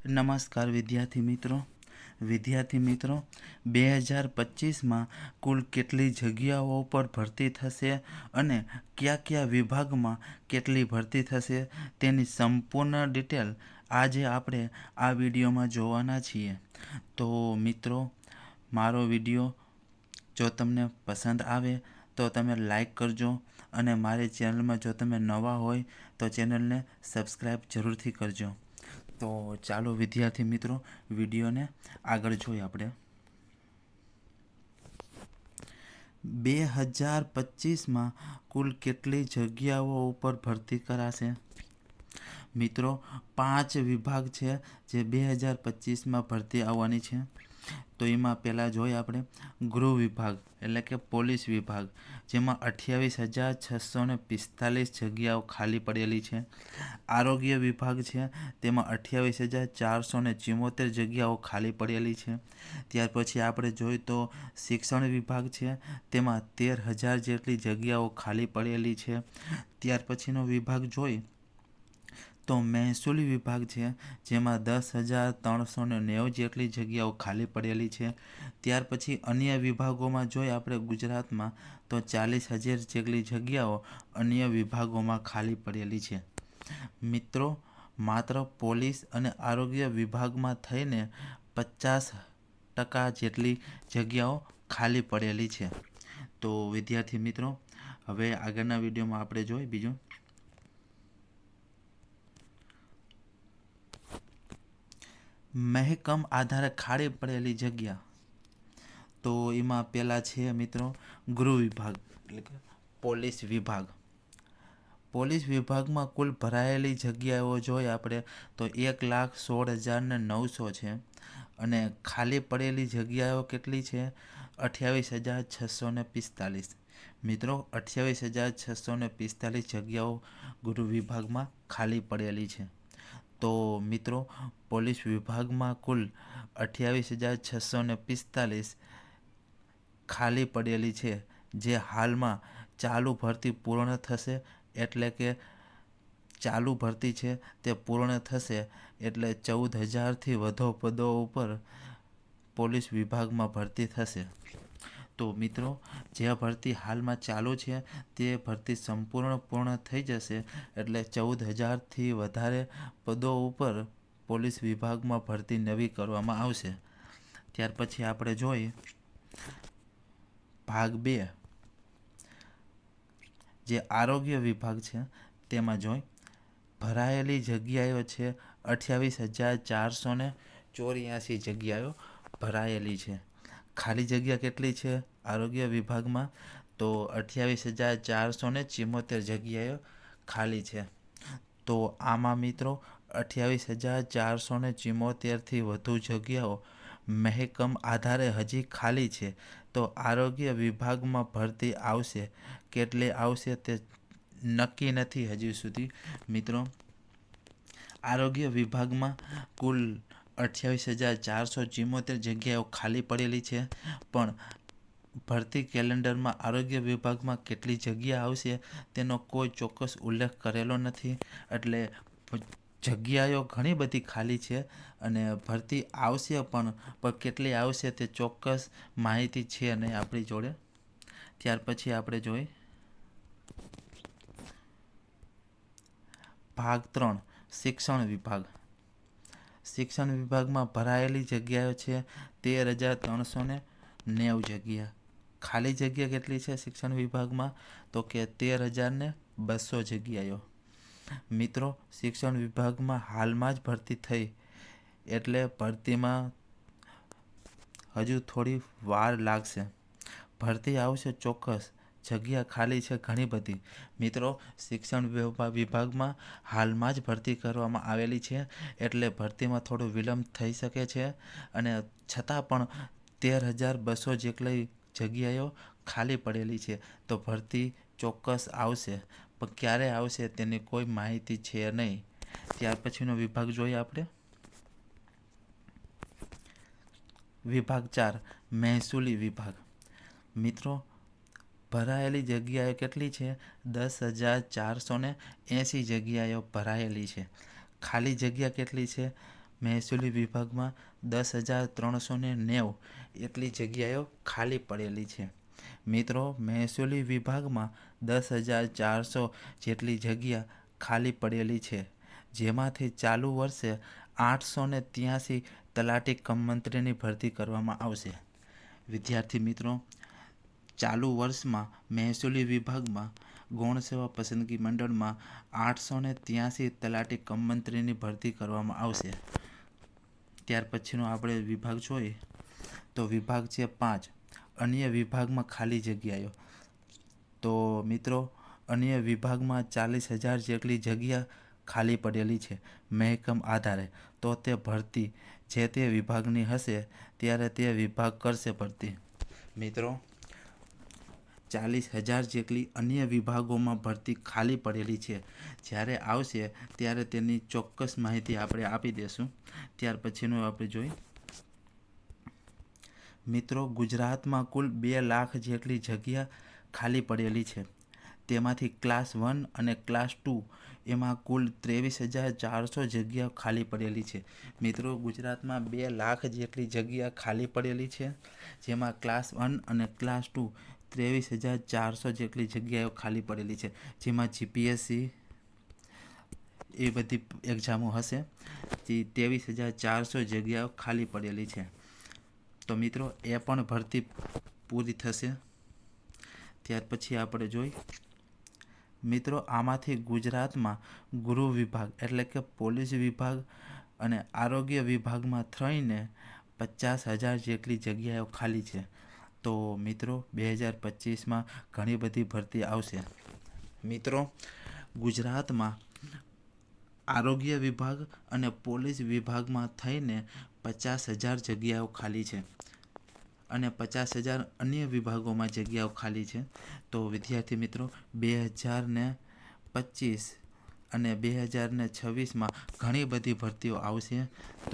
નમસ્કાર વિદ્યાર્થી મિત્રો 2025માં કુલ કેટલી જગ્યાઓ પર ભરતી થશે અને કયા વિભાગમાં કેટલી ભરતી થશે તેની સંપૂર્ણ ડિટેલ આજે આપણે આ વિડીયોમાં જોવાના છીએ। તો મિત્રો, મારો વિડીયો જો તમને પસંદ આવે તો તમે લાઈક કરજો અને મારી ચેનલમાં જો તમે નવા હોય તો ચેનલને સબસ્ક્રાઈબ જરૂરથી કરજો। તો ચાલો વિદ્યાર્થી મિત્રો, વિડીયોને આગળ જોઈએ આપણે। 2025માં કુલ કેટલી જગ્યાઓ ઉપર ભરતી કરાશે? મિત્રો, 5 વિભાગ છે જે 2025માં ભરતી આવવાની છે। તો એમાં પહેલાં જોઈએ આપણે ગૃહ વિભાગ એટલે કે પોલીસ વિભાગ, જેમાં 28,645 જગ્યાઓ ખાલી પડેલી છે। આરોગ્ય વિભાગ છે તેમાં 28,474 જગ્યાઓ ખાલી પડેલી છે। ત્યાર પછી આપણે જોઈએ તો શિક્ષણ વિભાગ છે તેમાં 13,000 જેટલી જગ્યાઓ ખાલી પડેલી છે। ત્યાર પછીનો વિભાગ જોઈએ તો મહેસૂલી વિભાગ છે જેમાં 10,390 જેટલી જગ્યાઓ ખાલી પડેલી છે। ત્યાર પછી અન્ય વિભાગોમાં જોઈએ આપણે ગુજરાતમાં તો 40,000 જેટલી જગ્યાઓ અન્ય વિભાગોમાં ખાલી પડેલી છે। મિત્રો, માત્ર પોલીસ અને આરોગ્ય વિભાગમાં થઈને 50% જેટલી જગ્યાઓ ખાલી પડેલી છે। તો વિદ્યાર્થી મિત્રો, હવે આગળના વિડીયોમાં આપણે જોઈએ બીજું મહેકમ આધારે ખાલી પડેલી જગ્યા। તો એમાં પહેલાં છે મિત્રો ગૃહ વિભાગ એટલે કે પોલીસ વિભાગ। પોલીસ વિભાગમાં કુલ ભરાયેલી જગ્યાઓ જોઈએ આપણે તો 1,16,900 છે અને ખાલી પડેલી જગ્યાઓ કેટલી છે? 28,645। મિત્રો, 28,645 જગ્યાઓ ગૃહ વિભાગમાં ખાલી પડેલી છે। તો મિત્રો, પોલીસ વિભાગમાં કુલ 28,645 ખાલી પડેલી છે, જે હાલમાં ચાલુ ભરતી પૂર્ણ થશે એટલે કે ચાલુ ભરતી છે તે પૂર્ણ થશે એટલે 14,000થી વધુ પદો ઉપર પોલીસ વિભાગમાં ભરતી થશે। તો મિત્રો, જે ભરતી હાલમાં ચાલુ છે તે ભરતી સંપૂર્ણ પૂર્ણ થઈ જશે એટલે 14,000થી વધારે પદો ઉપર પોલીસ વિભાગમાં ભરતી નવી કરવામાં આવશે। ત્યાર પછી આપણે જોઈએ ભાગ 2 જે આરોગ્ય વિભાગ છે તેમાં જોઈ ભરાયેલી જગ્યાઓ છે 28,484 જગ્યાઓ ભરાયેલી છે। ખાલી જગ્યા કેટલી છે આરોગ્ય વિભાગમાં? તો 28,474 જગ્યાઓ ખાલી છે। તો આમાં મિત્રો 28,474થી વધુ જગ્યાઓ મહેકમ આધારે હજી ખાલી છે। તો આરોગ્ય વિભાગમાં ભરતી આવશે, કેટલી આવશે તે નક્કી નથી હજી સુધી। મિત્રો, આરોગ્ય વિભાગમાં કુલ 28,474 જગ્યાઓ ખાલી પડેલી છે, પણ ભરતી કેલેન્ડરમાં આરોગ્ય વિભાગમાં કેટલી જગ્યા આવશે તેનો કોઈ ચોક્કસ ઉલ્લેખ કરેલો નથી। એટલે જગ્યાઓ ઘણી બધી ખાલી છે અને ભરતી આવશે પણ કેટલી આવશે તે ચોક્કસ માહિતી છે નહીં આપણી જોડે। ત્યાર પછી આપણે જોઈએ ભાગ 3 શિક્ષણ વિભાગ। શિક્ષણ વિભાગમાં ભરાયેલી જગ્યાઓ છે 13,390 જગ્યા। ખાલી જગ્યા કેટલી છે શિક્ષણ વિભાગમાં? તો કે 13,200 જગ્યાઓ। મિત્રો, શિક્ષણ વિભાગમાં હાલમાં જ ભરતી થઈ એટલે ભરતીમાં હજુ થોડી વાર લાગશે। ભરતી આવશે ચોક્કસ, જગ્યા ખાલી છે ઘણી બધી। મિત્રો, શિક્ષણ વિભાગમાં હાલમાં જ ભરતી કરવામાં આવેલી છે એટલે ભરતીમાં થોડો વિલંબ થઈ શકે છે અને છતાં પણ 13,200 જેટલી જગ્યાઓ ખાલી પડેલી છે। તો ભરતી ચોક્કસ આવશે, પણ ક્યારે આવશે તેની કોઈ માહિતી છે નહીં। ત્યાર પછીનો વિભાગ જોઈએ આપણે વિભાગ 4 મહેસૂલી વિભાગ। મિત્રો, ભરાયેલી જગ્યાઓ કેટલી છે? 10,480 જગ્યાઓ ભરાયેલી છે। ખાલી જગ્યા કેટલી છે? મહેસૂલી વિભાગમાં 10,390 એટલી જગ્યાઓ ખાલી પડેલી છે. મિત્રો, મહેસૂલી વિભાગમાં 10,400 જેટલી જગ્યા ખાલી પડેલી છે, જેમાંથી ચાલુ વર્ષે 883 તલાટી કમ મંત્રીની ભરતી કરવામાં આવશે. વિદ્યાર્થી મિત્રો, ચાલુ વર્ષમાં મહેસૂલી વિભાગમાં ગૌણ સેવા પસંદગી મંડળમાં 883 તલાટી કમ મંત્રીની ભરતી કરવામાં આવશે. ત્યાર પછીનો આપણે વિભાગ જોઈએ તો વિભાગ છે 5, અન્ય વિભાગમાં ખાલી જગ્યાઓ. તો મિત્રો, અન્ય વિભાગમાં 40,000 જેટલી જગ્યા ખાલી પડેલી છે. મહેકમ આધારે તો તે ભરતી જે તે વિભાગની હશે ત્યારે તે વિભાગ કરશે ભરતી. મિત્રો, 40,000 જેટલી અન્ય વિભાગોમાં ભરતી ખાલી પડેલી છે. જ્યારે આવશે ત્યારે તેની ચોક્કસ માહિતી આપણે આપી દઈશું. ત્યાર પછીનું આપણે જોઈએ. મિત્રો, ગુજરાતમાં કુલ 2 લાખ જેટલી જગ્યા ખાલી પડેલી છે. તેમાંથી ક્લાસ 1 અને ક્લાસ 2 એમાં કુલ 23,400 જગ્યા ખાલી પડેલી છે. મિત્રો, ગુજરાતમાં 2 લાખ જેટલી જગ્યા ખાલી પડેલી છે, જેમાં ક્લાસ 1 અને ક્લાસ 2 23,400 જેટલી જગ્યાઓ ખાલી પડેલી છે. જેમાં જીપીએસસી એ બધી એક્ઝામો હશે, જે 23,400 જગ્યાઓ ખાલી પડેલી છે. તો મિત્રો, એ પણ ભરતી પૂરી થશે. ત્યાર પછી આપણે જોઈ. મિત્રો, આમાંથી ગુજરાતમાં ગૃહ વિભાગ એટલે કે પોલીસ વિભાગ અને આરોગ્ય વિભાગમાં થઈને 50,000 જેટલી જગ્યાઓ ખાલી છે. તો મિત્રો, 2025માં ઘણી બધી ભરતી આવશે. મિત્રો, ગુજરાતમાં આરોગ્ય વિભાગ અને પોલીસ વિભાગમાં થઈને 50,000 જગ્યાઓ ખાલી છે અને 50,000 અન્ય વિભાગોમાં જગ્યાઓ ખાલી છે. તો વિદ્યાર્થી મિત્રો, 2025 અને 2026માં ઘણી બધી ભરતીઓ આવશે.